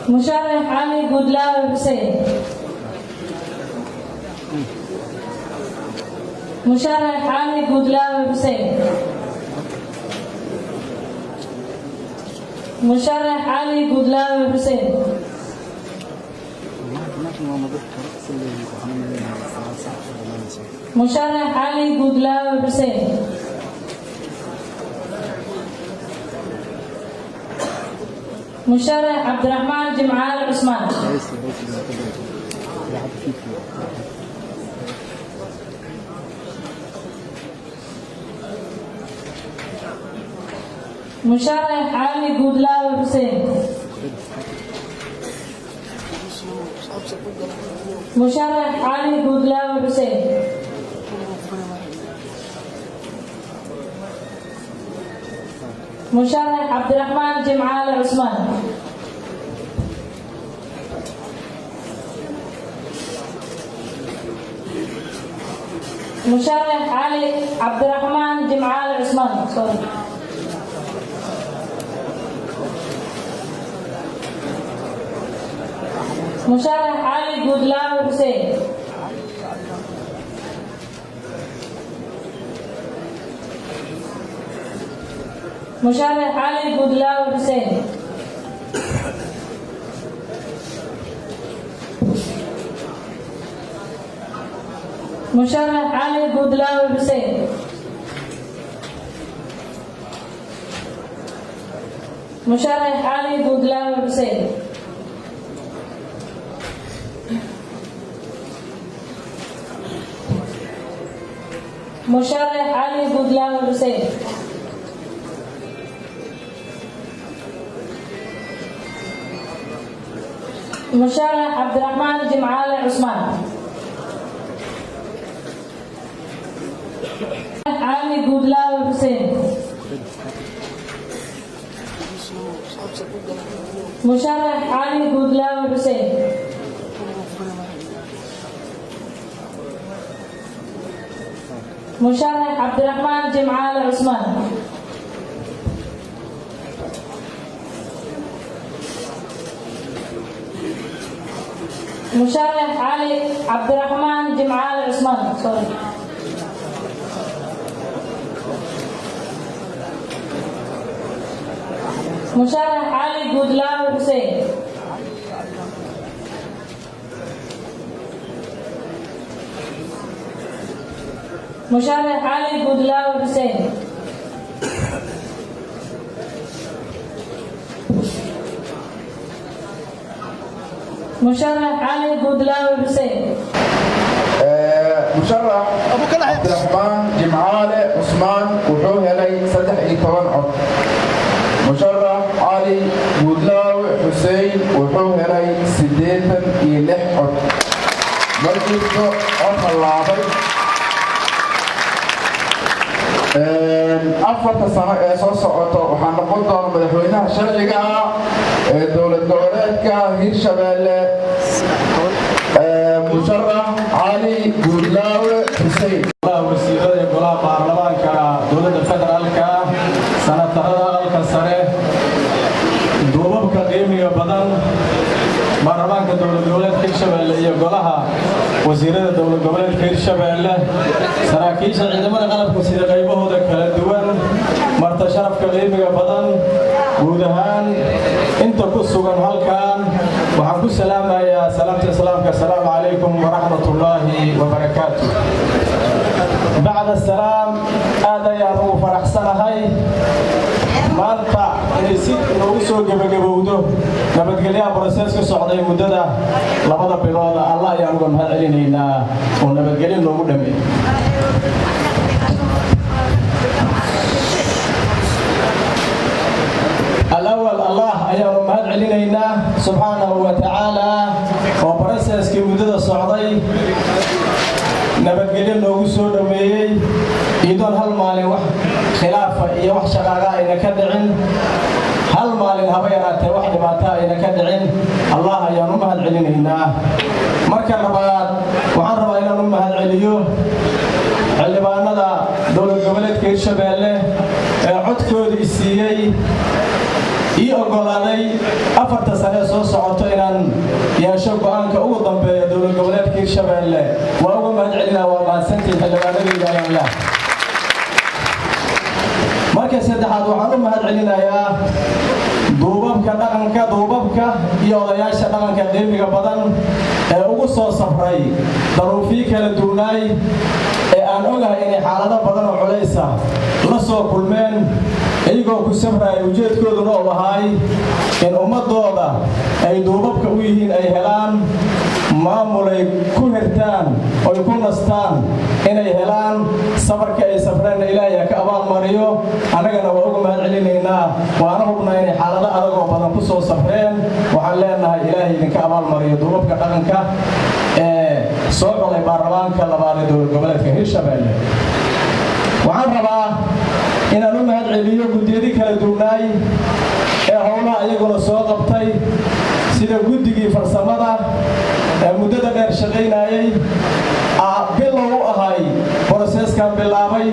مشرح علي قدلاوي حسين مشرح علي قدلاوي حسين مشرح علي قدلاوي حسين مشرح علي قدلاوي حسين مشرح عبد الرحمن جمعال عثمان مشرح علي قدلاوي حسين مشرح علي قدلاوي حسين مشرح عبد الرحمن جمعال عثمان مشرح علي عبد الرحمن جمعال عثمان مشرح علي قدلاوي حسين مشرح علي قدلاوي حسين مشرح علي قدلاوي حسين مشرح علي قدلاوي حسين مشرح علي قدلاوي حسين مشرح عبد الرحمن جمعال عثمان علي قدلاوي حسين مشرح علي قدلاوي حسين مشرح عبد الرحمن جمعال عثمان مشرح علي عبد الرحمن جمعال عثمان مشرح علي قدلاوي حسين مشرح علي قدلاوي حسين مشرح علي قدلاوي حسين مشرح عبد الرحمن جمعال عثمان وحو هلي 13 عضو مشرح علي قدلاوي حسين وحو هلي 86 عضو مركزه عضو اللعبي afarta sano ee soo socoto waxaan noqon doonaa madaxweynaha sharciga ah ee dowlad goboleedka Hirshabeelle مشرح علي قدلاوي حسين wasiirada golaha baarlamaanka dowladda federaalka sanadka sare duubabka qiimiga badan baarlamaanka dowlad goboleedka Hirshabeelle iyo golaha wasiirada dowlad goboleedka Hirshabeelle saraakiisha ciidamada qalabka sida qaybahooda kala duwan marta sharafka qiimiga badan guud ahaan inta ku sugan halkan waxaan ku salaamayaa salaamta islaamka assalaamu calaykum wa rahmatullaahi wa barakaatuh بعد السلام هذا يا أبو فرح سنهاي مالتا نسيت نوصل جبجبودو نبتقلي أبرسيس كسعودي مدة لبضة بلوضة الله يعلم هذا علينا ونبتقلي نومو دمي الأول الله أيام هذا علينا سبحانه وتعالى وبرسيس كمدة السعودي nabadgelyo loogu soo dhameeyay iidoon hal maalin wax khilaafa iyo wax shaqaaqa ayna ka dhicin hal maalin haba yaraatee wax dhibaato ayna ka dhicin allah ayaan u mahad celinaynaa marka labaad waxaan rabaa inaan u mahad celiyo xildhibaanada dowlad goboleedka Hirshabeelle ee codkooda isiiyey ii ogolaaday 4 sano soo socoto inaan yeesho go'aanka ugu dambeeya dowlad goboleedka Hirshabelle waa uga mahadcelinaa waa mahadsantiin xildhibaanadayda Allah marka saddexaad waxaan u mahadcelinayaa duubabka iyo odayaasha dhaqanka qiimiga badan ee ugu soo safray daruufii kala duwanay ee aan ogahay inay xaalado badan oo culays ah la soo kulmeen iyagoo ku safray ujeedkooduna oo ahay in ummadooda ay duubabka u yihiin ay helaan maamulay ku hirtaan oo ku nastaan inay helaan safarka ay safreen Ilaahay ka abaal mariyo anagana waa ugu mahadcelinaynaa waana hubnaa in xaalado adag oo badan ku soo safreen waxaan leenahay Ilaahay idinka abaal mariyo duubabka dhaqanka ee soo xulay baarlamaanka labaad ee dowlad goboleedka Hirshabelle waxaan rabaa inaan u mahadceliyo guddiyadii kala duwanay ee howlaha iyaguna soo qabtay sida guddigii farsamada ee muddada dheer shaqaynayay bilow u ahay processkan bilaabay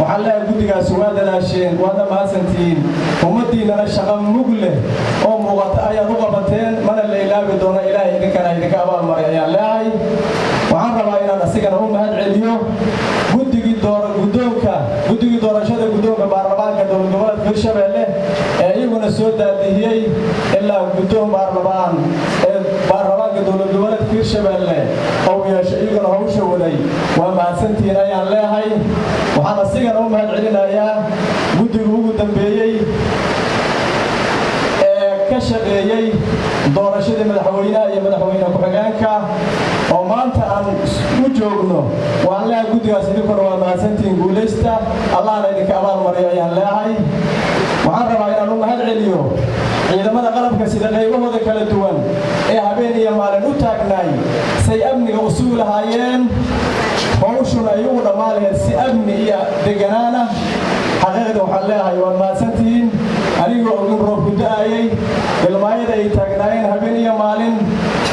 waxaan leeyahay guddigaas waa dadaasheen waana mahadsantiin ummadiinana shaqo mug leh oo muuqata ayaad u qabateen mana la ilaabi doono Ilaahay idinkana idinka abaal mariyo ayaan leeyahay waxaan rabaa inaan asigana u mahadceliyo guddigii doorashada guddoonka baarlamaanka dowlad goboleedka Hirshabelle ee iyaguna soo daadiyay ilaa guddoon baarlamaan ee baarlamaanka dowlad goboleedka Hirshabelle oo yeeshay iyaguna hawsha waday waa mahadsantiin ayaan leeyahay waxaan asigana u mahadcelinayaa guddiga ugu dambeeyay ee ka shaqeeyay doorashada madaxweynaha iyo madaxweyne ku-xigeenka oo maanta aan u joogno waan leeyahay guddigaas idinkuna waa mahadsantiin guuleysta Allahna idinka abaal mariyo ayaan leeyahay waxaan rabaa inaan u mahadceliyo ciidamada qalabka sida qaybahooda kala duwan ee habeen iyo maalin u taagnaay say amniga u sugi lahaayeen hawshuna ay ugu dhammaanayeen si amni iyo deegaana xaqiiqda waxaan leeyahay waa mahadsantiin anigoo ogin roob ku da'ayay ilmaayada ay taagnaayeen habeen iyo maalin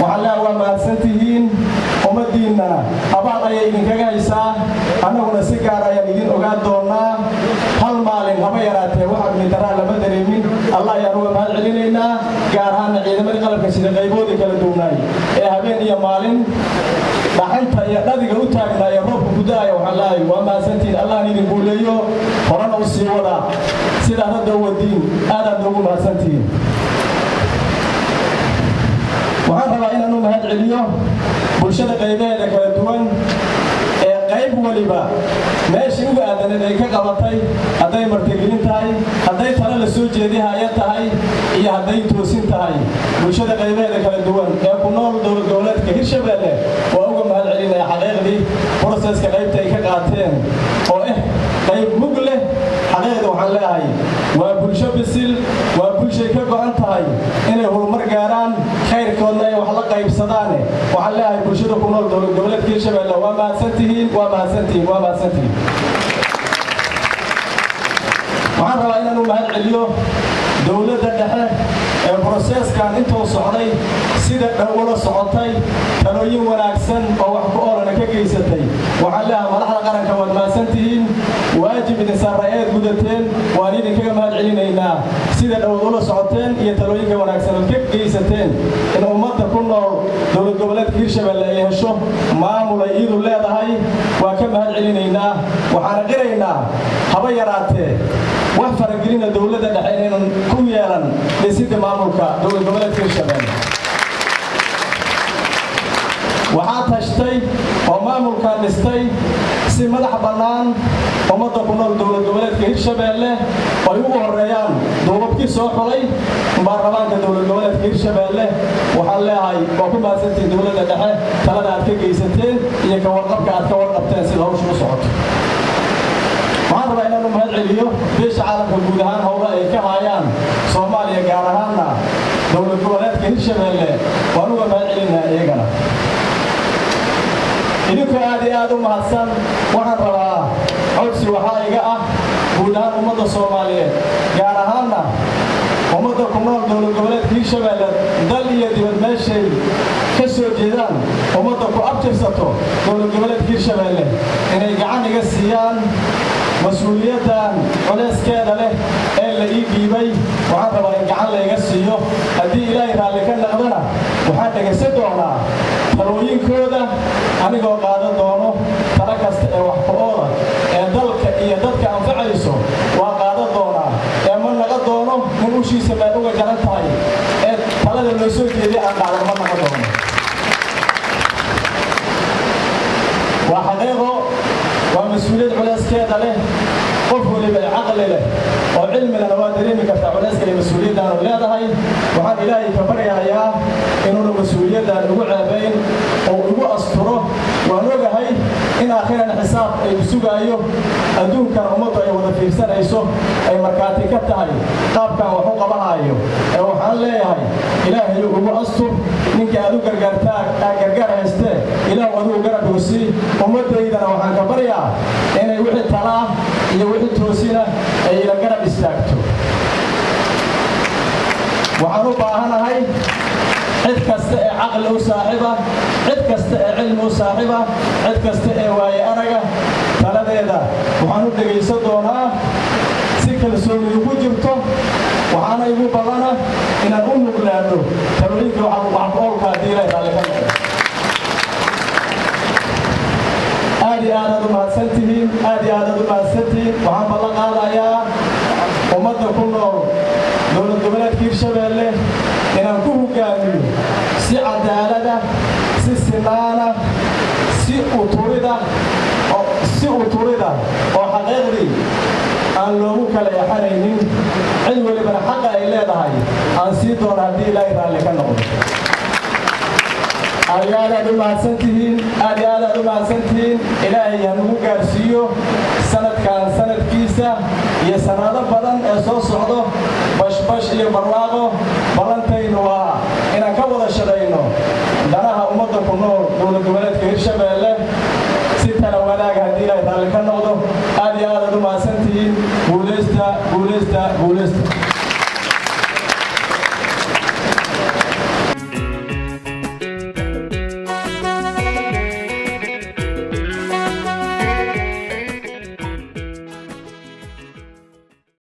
waxaan leeyahay waa mahadsantihiin ummadiinna abaal ayay idinkaga haysaa annaguna si gaar ayaan idin ogaan doonaa hal maalin haba yaraatee wax amni daraa lama dareemin Allah ayaan uga mahadcelinaynaa gaar ahaan ciidamadii qalabka sida qayboodii kala duwanay ee habeen iyo maalin dhaxanta iyo dhadiga u taagnaay roobku ku da'aya waxaan leeyahay waa mahadsantiin Allah idin guuleeyo horena u sii wada sida hadda wadiin aad ugu mahadsantiin waxaan rabaa inaan u mahadceliyo bulshada qaybaheeda kala duwan ee qayb waliba meeshii uga aadaneed ay ka qabatay hadday martigelin tahay hadday talo la soo jeedihaya tahay iyo hadday toosin tahay bulshada qaybaheeda kala duwan ee ku nool dowlad goboleedka Hirshabelle waa uga mahadcelinaya xaqiiqdii processka qaybta ay ka qaateen oo qayb mug leh xaqiiqda waxaan leeyahay waa bulsho bisil waa bulsho ka go'an tahay inay horumar gaaraan khayrkoodna ay wax la qaybsadaan waxaan leeyahay bulshada ku nool dowlad goboleedka Hirshabelle waa mahadsantihiin waxaan rabaa inaan u mahadceliyo dowladda dhexe ee processkan intuu socday sida dhow ula socotay talooyin wanaagsan oo wax ku oolana ka geysatay waxaan leeyahay madaxda qaranka waad mahadsantihiin waajib idin saareed gudateen waan idinkaga mahadcelinaynaa sida dhow ula socoteen iyo talooyinka wanaagsan oo ka geysateen in ummadda ku nool dowlad goboleedka Hirshabelle ay hesho maamul ay idu leedahay waa ka mahadcelinaynaa waxaan qiraynaa haba yaraatee wax faragelina dowladda dhexe inaan ku yeelan dhisidda maamulka dowlad goboleedka Hirshabelle waxaa tashtay oo maamulkan dhistay si madax bannaan ummadda ku nool dowlad goboleedka Hirshabelle ay ugu horeeyaan duubabkii soo xulay baarlamaanka dowlad goboleedka Hirshabelle waxaan leeyahay waa ku mahadsantiin dowladda dhexe talada aad ka geysateen iyo ka warqabka aad ka warqabteen sida hawshu u socoto waxaan rabaa inaan u mahadceliyo beesha caalamka guud ahaan howla ay ka hayaan Soomaaliya gaar ahaanna dowlad goboleedka Hirshabelle waan uga mahadcelinaa iyagana idinku aad u mahadsan waxaan rabaa codsi waxaa iga ah guud ahaan ummadda Soomaaliyeed gaar ahaanna ummadda ku nool dowlad goboleedka Hirshabelle dal iyo dibad meeshay ka soo jeedaan ummadda ku abtirsato dowlad goboleedka Hirshabelle inay gacan iga siiyaan مسؤوليتان ولسكيدا له hawshiisa meel uga jaran tahay ee talada loo soo jeediya aan dhacdo ma noqon doono waa xaqiiqo waa mas'uuliyad culeyskeeda leh qof waliba caqli leh oo cilmi leh waa dareemi kartaa culeyska iyo mas'uuliyadda aanu leedahay waxaan ilaahay ka baryayaa inuu mas'uuliyaddan ugu ceebayn oo ugu asturo waan ogahay in aakhiran xisaab ay sugaayo adduunkan ummaddu ay wada fiirsanayso ay markaati ka tahay qaabkan wax u qabanayo ee waxaan leeyahay ilaahay ugu astur ninka aad u gargaar haystee ilaah adigu garab hoosii ummaddaydana waxaan ka baryaa inay wixii talaa iyo wixii toosina ay ila garab istaagto waxaan u baahanahay cid kasta ee caqli u saaxiiba cid kasta ee cilmi u saaxiiba cid kasta ee waaye araga taladeeda waxaan u dhegaysan doonaa si kalsooni ugu jirto waxaana igu badana inaan u nuglaano talooyinka wax oolka haddii ilaahay raalli ka noqdo aad iyo aadaad u mahadsantihiin aad iyo aadaad u mahadsantihiin waxaan ballan qaadayaa ummadda ku nool dowlad goboleedka Hirshabeelle inaan ku hogaamiyo si cadaalada si sinaana si uturida oo xaqiiqdii aan loogu kala yaxanaynin cid walibana xaqa ay leedahay aan sii doono haddii ilaahay raalli ka noqdo aad u mahadsantihiin aad iyo aadaad u mahadsantihiin ilaahay ha nagu gaarsiiyo sanadkan sanadkiisa iyo sanado badan ee soo socdo bashbash iyo barwaaqo ballantaynu waa inaan ka wada shaqayno danaha ummadda ku nool dowlad goboleedka